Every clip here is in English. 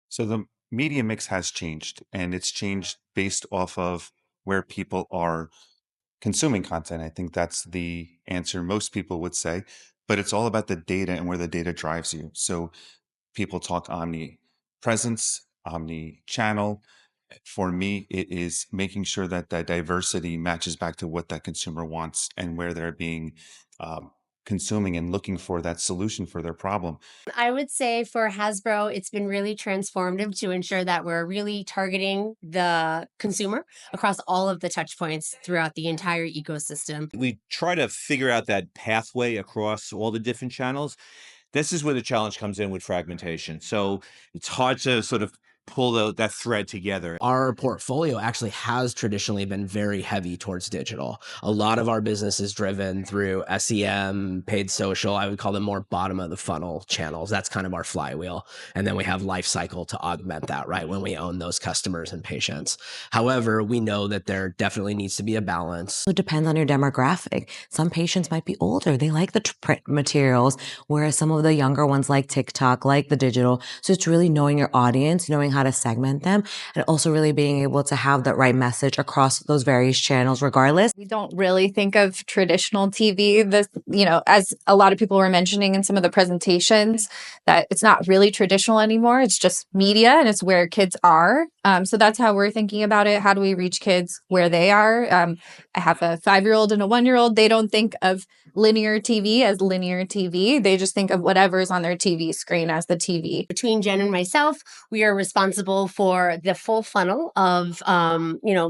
So the media mix has changed, and it's changed based off of where people are consuming content. I think that's the answer most people would say, but it's all about the data and where the data drives you. So people talk omnipresence, omni-channel. For me, it is making sure that that diversity matches back to what that consumer wants and where they're being um, consuming and looking for that solution for their problem. I would say for Hasbro, it's been really transformative to ensure that we're really targeting the consumer across all of the touch points throughout the entire ecosystem. We try to figure out that pathway across all the different channels. This is where the challenge comes in with fragmentation. So it's hard to sort of pull that thread together. Our portfolio actually has traditionally been very heavy towards digital. A lot of our business is driven through SEM, paid social. I would call them more bottom of the funnel channels. That's kind of our flywheel. And then we have life cycle to augment that, right? When we own those customers and patients. However, we know that there definitely needs to be a balance. It depends on your demographic. Some patients might be older. They like the print materials, whereas some of the younger ones like TikTok, like the digital. So it's really knowing your audience, knowing how to segment them, and also really being able to have the right message across those various channels regardless. We don't really think of traditional TV, as a lot of people were mentioning in some of the presentations, that it's not really traditional anymore. It's just media and it's where kids are. So that's how we're thinking about it. How do we reach kids where they are? I have a 5-year-old and a 1-year-old. They don't think of linear TV as linear TV. They just think of whatever's on their TV screen as the TV. Between Jen and myself, we are responsible for the full funnel of,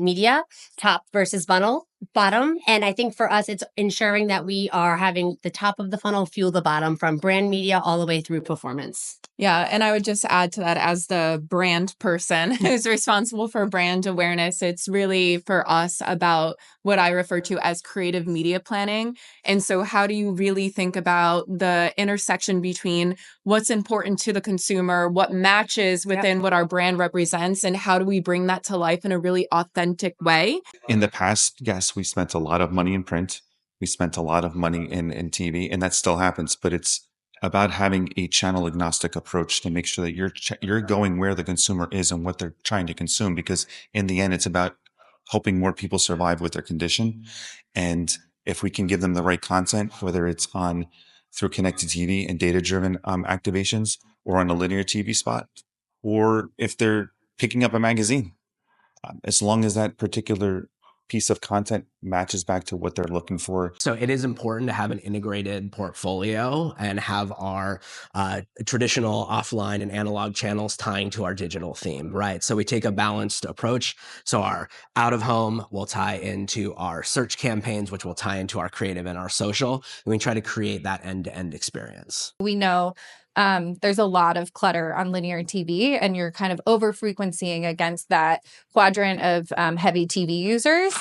media, top versus bottom. And I think for us, it's ensuring that we are having the top of the funnel fuel the bottom from brand media all the way through performance. Yeah, and I would just add to that, as the brand person who's responsible for brand awareness, it's really for us about what I refer to as creative media planning. And so how do you really think about the intersection between what's important to the consumer, what matches within what our brand represents, and how do we bring that to life in a really authentic way? In the past, yes, we spent a lot of money in print. We spent a lot of money in TV, and that still happens, but it's about having a channel agnostic approach to make sure that you're going where the consumer is and what they're trying to consume, because in the end, it's about helping more people survive with their condition. And if we can give them the right content, whether it's on through connected TV and data-driven activations, or on a linear TV spot, or if they're picking up a magazine, as long as that particular piece of content matches back to what they're looking for. So it is important to have an integrated portfolio and have our traditional offline and analog channels tying to our digital theme, right? So we take a balanced approach. So our out of home will tie into our search campaigns, which will tie into our creative and our social. And we try to create that end-to-end experience. We know there's a lot of clutter on linear TV, and you're kind of over frequencying against that quadrant of heavy TV users.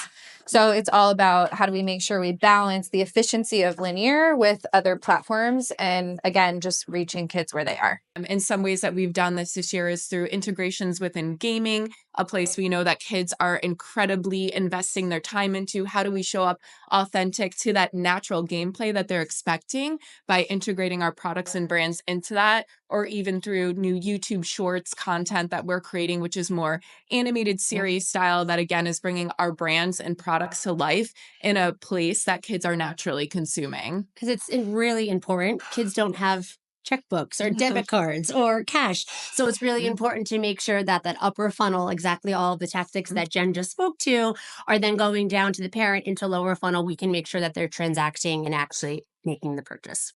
So it's all about how do we make sure we balance the efficiency of linear with other platforms, and again, just reaching kids where they are. In some ways that we've done this year is through integrations within gaming, a place we know that kids are incredibly investing their time into. How do we show up authentic to that natural gameplay that they're expecting by integrating our products and brands into that, or even through new YouTube Shorts content that we're creating, which is more animated series style that, again, is bringing our brands and products to life in a place that kids are naturally consuming. Because it's really important. Kids don't have checkbooks or debit cards or cash. So it's really important to make sure that that upper funnel, exactly all of the tactics that Jen just spoke to, are then going down to the parent into lower funnel. We can make sure that they're transacting and actually making the purchase.